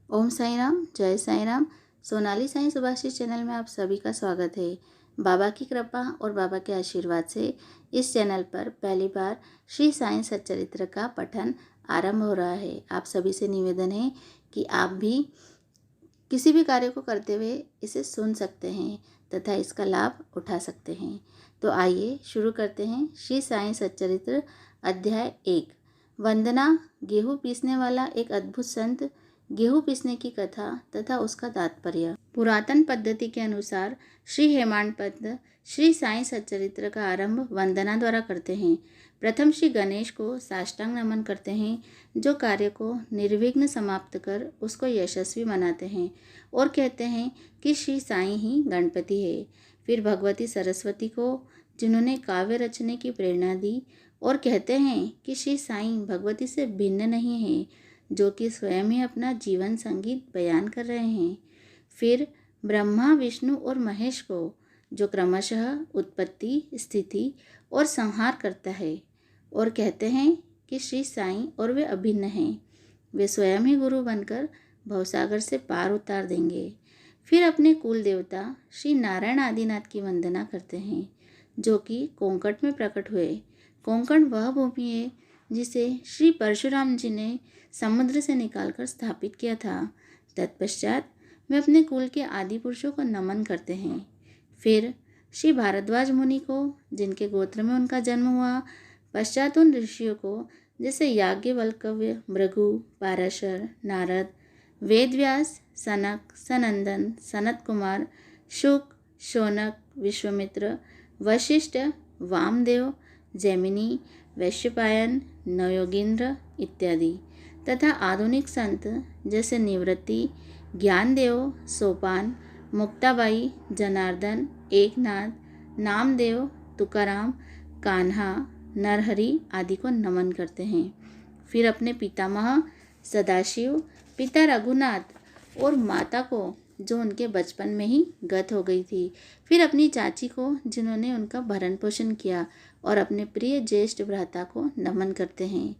ओम साई राम, जय साई राम। सोनाली साईं सुभाषित चैनल में आप सभी का स्वागत है। बाबा की कृपा और बाबा के आशीर्वाद से इस चैनल पर पहली बार श्री साईं सच्चरित्र का पठन आरंभ हो रहा है। आप सभी से निवेदन है कि आप भी किसी भी कार्य को करते हुए इसे सुन सकते हैं तथा इसका लाभ उठा सकते हैं। तो आइए शुरू करते हैं। श्री साईं सच्चरित्र अध्याय 1। वंदना। गेहूँ पीसने वाला एक अद्भुत संत। गेहूँ पीसने की कथा तथा उसका तात्पर्य। पुरातन पद्धति के अनुसार श्री हेमाडपंत श्री साईं सच्चरित्र का आरंभ वंदना द्वारा करते हैं। प्रथम श्री गणेश को साष्टांग नमन करते हैं, जो कार्य को निर्विघ्न समाप्त कर उसको यशस्वी बनाते हैं, और कहते हैं कि श्री साईं ही गणपति है। फिर भगवती सरस्वती को, जिन्होंने काव्य रचने की प्रेरणा दी, और कहते हैं कि श्री साईं भगवती से भिन्न नहीं है, जो कि स्वयं ही अपना जीवन संगीत बयान कर रहे हैं। फिर ब्रह्मा, विष्णु और महेश को, जो क्रमशः उत्पत्ति, स्थिति और संहार करता है, और कहते हैं कि श्री साईं और वे अभिन्न हैं। वे स्वयं ही गुरु बनकर भवसागर से पार उतार देंगे। फिर अपने कुल देवता श्री नारायण आदिनाथ की वंदना करते हैं, जो कि कोंकण में प्रकट हुए। कोंकण वह भूमि है जिसे श्री परशुराम जी ने समुद्र से निकालकर स्थापित किया था। तत्पश्चात वे अपने कुल के आदि पुरुषों को नमन करते हैं। फिर श्री भारद्वाज मुनि को, जिनके गोत्र में उनका जन्म हुआ। पश्चात उन ऋषियों को, जैसे याज्ञवल्क्य, भृगु, पाराशर, नारद, वेदव्यास, सनक, सनंदन, सनत कुमार, शुक, शौनक, विश्वामित्र, वशिष्ठ, वामदेव, जैमिनी, वैशंपायन, नवयोगींद्र इत्यादि, तथा आधुनिक संत जैसे निवृत्ति, ज्ञानदेव, सोपान, मुक्ताबाई, जनार्दन, एकनाथ, नामदेव, तुकाराम, कान्हा, नरहरि आदि को नमन करते हैं। फिर अपने पितामह सदाशिव, पिता रघुनाथ और माता को, जो उनके बचपन में ही गत हो गई थी। फिर अपनी चाची को, जिन्होंने उनका भरण पोषण किया, और अपने प्रिय ज्येष्ठ भ्राता को नमन करते हैं।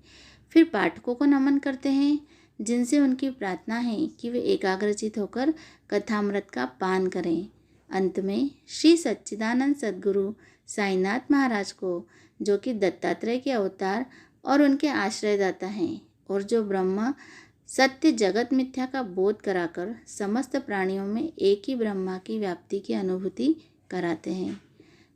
फिर पाठकों को नमन करते हैं, जिनसे उनकी प्रार्थना है कि वे एकाग्रचित होकर कथामृत का पान करें। अंत में श्री सच्चिदानंद सद्गुरु साईनाथ महाराज को, जो कि दत्तात्रेय के अवतार और उनके आश्रयदाता हैं, और जो ब्रह्म सत्य जगत मिथ्या का बोध कराकर समस्त प्राणियों में एक ही ब्रह्मा की व्याप्ति की अनुभूति कराते हैं।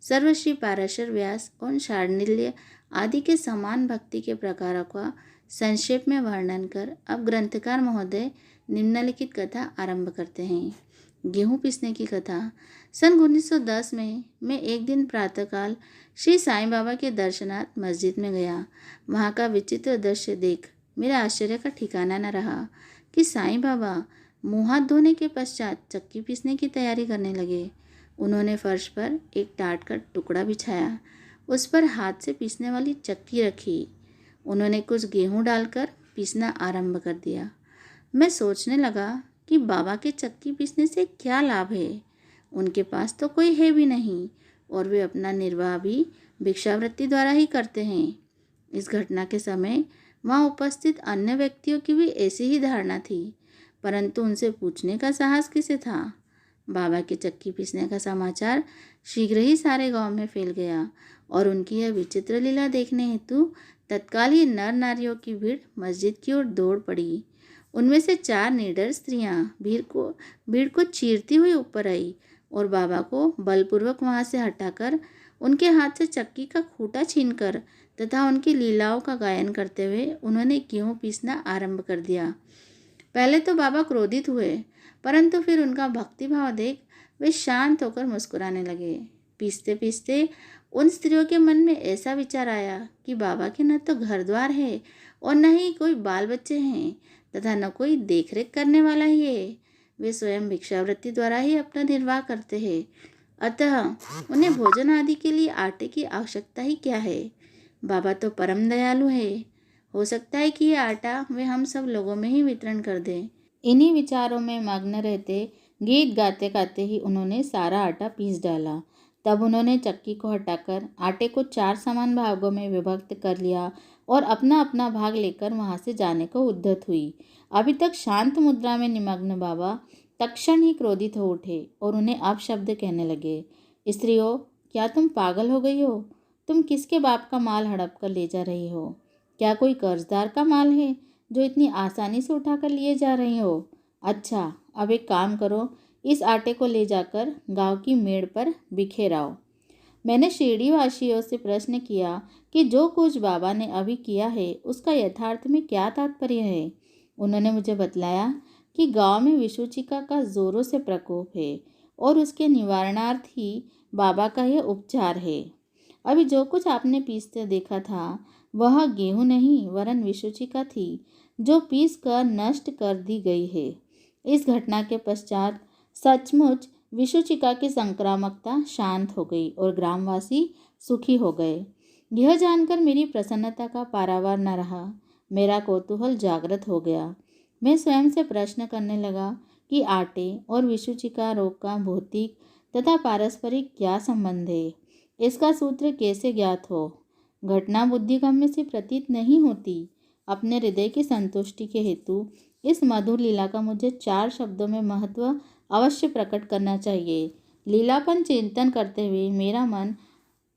सर्वश्री पाराशर व्यास और शार्णिल्य आदि के समान भक्ति के प्रकारों का संक्षेप में वर्णन कर अब ग्रंथकार महोदय निम्नलिखित कथा आरंभ करते हैं। गेहूँ पीसने की कथा। सन 1910 में मैं एक दिन प्रातःकाल श्री साईं बाबा के दर्शनार्थ मस्जिद में गया। वहाँ का विचित्र दृश्य देख मेरा आश्चर्य का ठिकाना न रहा कि साईं बाबा मुँह हाथ धोने के पश्चात चक्की पीसने की तैयारी करने लगे। उन्होंने फर्श पर एक टाट का टुकड़ा बिछाया, उस पर हाथ से पीसने वाली चक्की रखी। उन्होंने कुछ गेहूँ डालकर पीसना आरंभ कर दिया। मैं सोचने लगा कि बाबा के चक्की पीसने से क्या लाभ है। उनके पास तो कोई है भी नहीं, और वे अपना निर्वाह भी भिक्षावृत्ति द्वारा ही करते हैं। इस घटना के समय वहाँ उपस्थित अन्य व्यक्तियों की भी ऐसी ही धारणा थी, परंतु उनसे पूछने का साहस किसे था। बाबा के चक्की पीसने का समाचार शीघ्र ही सारे गांव में फैल गया, और उनकी यह विचित्र लीला देखने हेतु तत्काल ही नर नारियों की भीड़ मस्जिद की ओर दौड़ पड़ी। उनमें से 4 निडर स्त्रियां भीड़ को चीरती हुई ऊपर आई, और बाबा को बलपूर्वक वहां से हटाकर उनके हाथ से चक्की का खूंटा छीनकर तथा उनकी लीलाओं का गायन करते हुए उन्होंने गेहूँ पीसना आरंभ कर दिया। पहले तो बाबा क्रोधित हुए, परंतु फिर उनका भक्तिभाव देख वे शांत होकर मुस्कुराने लगे। पीसते पीसते उन स्त्रियों के मन में ऐसा विचार आया कि बाबा के न तो घर द्वार है, और न ही कोई बाल बच्चे हैं, तथा न कोई देखरेख करने वाला ही है। वे स्वयं भिक्षावृत्ति द्वारा ही अपना निर्वाह करते हैं, अतः उन्हें भोजन आदि के लिए आटे की आवश्यकता ही क्या है। बाबा तो परम दयालु है, हो सकता है कि ये आटा वे हम सब लोगों में ही वितरण कर दें। इन्हीं विचारों में मग्न रहते गीत गाते गाते ही उन्होंने सारा आटा पीस डाला। तब उन्होंने चक्की को हटाकर आटे को 4 समान भागों में विभक्त कर लिया, और अपना अपना भाग लेकर वहाँ से जाने को उद्यत हुई। अभी तक शांत मुद्रा में निमग्न बाबा तत्क्षण ही क्रोधित हो उठे और उन्हें अपशब्द कहने लगे। स्त्रियों, क्या तुम पागल हो गई हो? तुम किसके बाप का माल हड़प कर ले जा रही हो? क्या कोई कर्जदार का माल है जो इतनी आसानी से उठा कर लिए जा रही हो? अच्छा, अब एक काम करो, इस आटे को ले जाकर गांव की मेड़ पर बिखेराओ। मैंने शिरडी वासियों से प्रश्न किया कि जो कुछ बाबा ने अभी किया है उसका यथार्थ में क्या तात्पर्य है। उन्होंने मुझे बतलाया कि गांव में विषुचिका का जोरों से प्रकोप है और उसके निवारणार्थ ही बाबा का यह उपचार है। अभी जो कुछ आपने पीसते देखा था वह गेहूं नहीं वरन विषुचिका थी, जो पीस कर नष्ट कर दी गई है। इस घटना के पश्चात सचमुच विषुचिका की संक्रामकता शांत हो गई और ग्रामवासी सुखी हो गए। यह जानकर मेरी प्रसन्नता का पारावार न रहा। मेरा कौतूहल जागृत हो गया। मैं स्वयं से प्रश्न करने लगा कि आटे और विषुचिका रोग का भौतिक तथा पारस्परिक क्या संबंध है। इसका सूत्र कैसे ज्ञात हो? घटना बुद्धिगम्य से प्रतीत नहीं होती। अपने हृदय की संतुष्टि के हेतु इस मधुर लीला का मुझे 4 शब्दों में महत्व अवश्य प्रकट करना चाहिए। लीलापन चिंतन करते हुए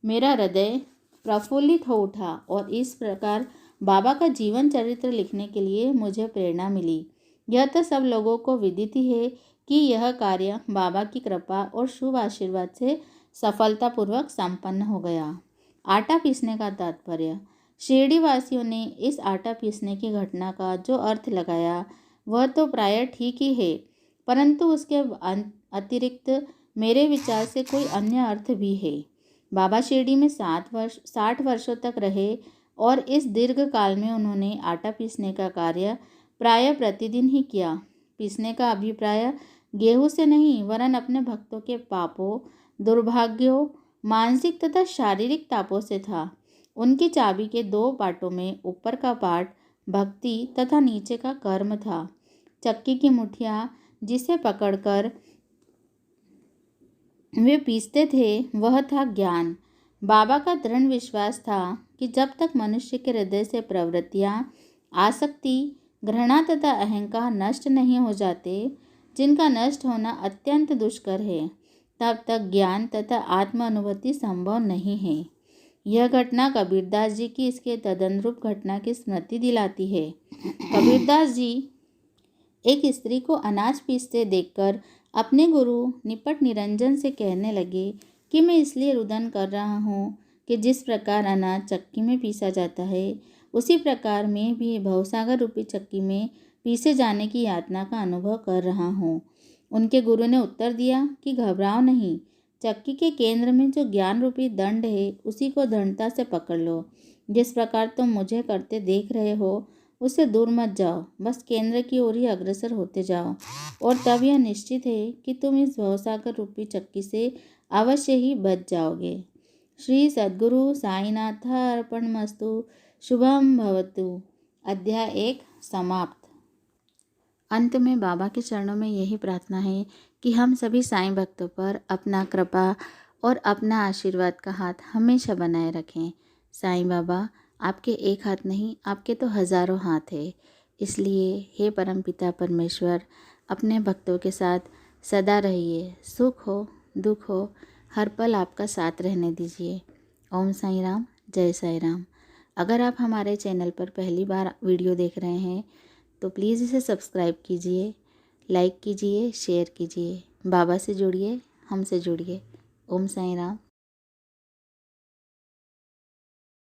मेरा हृदय प्रफुल्लित हो उठा और इस प्रकार बाबा का जीवन चरित्र लिखने के लिए मुझे प्रेरणा मिली। यह तो सब लोगों को विदित ही है कि यह कार्य बाबा की कृपा और शुभ आशीर्वाद से सफलतापूर्वक संपन्न हो गया। आटा पीसने का तात्पर्य। शिरडी वासियों ने इस आटा पीसने की घटना का जो अर्थ लगाया वह तो प्रायः ठीक ही है, परंतु उसके अतिरिक्त मेरे विचार से कोई अन्य अर्थ भी है। बाबा शिरडी में 60 वर्षों तक रहे और इस दीर्घ काल में उन्होंने आटा पीसने का कार्य प्रायः प्रतिदिन ही किया। पीसने का अभिप्राय गेहूं से नहीं वरन अपने भक्तों के पापों, दुर्भाग्यों, मानसिक तथा शारीरिक तापों से था। उनकी चाबी के 2 पाटों में ऊपर का पाट भक्ति तथा नीचे का कर्म था। चक्की की मुठिया जिसे पकड़कर वे पीसते थे वह था ज्ञान। बाबा का दृढ़ विश्वास था कि जब तक मनुष्य के हृदय से प्रवृत्तियाँ, आसक्ति, घृणा तथा अहंकार नष्ट नहीं हो जाते, जिनका नष्ट होना अत्यंत दुष्कर है, तब तक ज्ञान तथा आत्म अनुभूति संभव नहीं है। यह घटना कबीरदास जी की इसके तदनुरूप घटना की स्मृति दिलाती है। कबीरदास जी एक स्त्री को अनाज पीसते देखकर अपने गुरु निपट निरंजन से कहने लगे कि मैं इसलिए रुदन कर रहा हूँ कि जिस प्रकार अनाज चक्की में पीसा जाता है उसी प्रकार मैं भी भवसागर रूपी चक्की में पीसे जाने की यातना का अनुभव कर रहा हूँ। उनके गुरु ने उत्तर दिया कि घबराओ नहीं, चक्की के केंद्र में जो ज्ञान रूपी दंड है उसी को दृढ़ता से पकड़ लो। जिस प्रकार तुम मुझे करते देख रहे हो उससे दूर मत जाओ, बस केंद्र की ओर ही अग्रसर होते जाओ और तब यह निश्चित है कि तुम इस भवसागर रूपी चक्की से अवश्य ही बच जाओगे। श्री सद्गुरु साईनाथ अर्पणमस्तु। शुभम भवतु। अध्याय 1 समाप्त। अंत में बाबा के चरणों में यही प्रार्थना है कि हम सभी साईं भक्तों पर अपना कृपा और अपना आशीर्वाद का हाथ हमेशा बनाए रखें। साईं बाबा आपके एक हाथ नहीं, आपके तो हज़ारों हाथ है। इसलिए हे परमपिता परमेश्वर, अपने भक्तों के साथ सदा रहिए। सुख हो दुख हो हर पल आपका साथ रहने दीजिए। ओम साईं राम, जय साईं राम। अगर आप हमारे चैनल पर पहली बार वीडियो देख रहे हैं तो प्लीज़ इसे सब्सक्राइब कीजिए, लाइक कीजिए, शेयर कीजिए। बाबा से जुड़िए, हमसे जुड़िए। ओम साईं राम,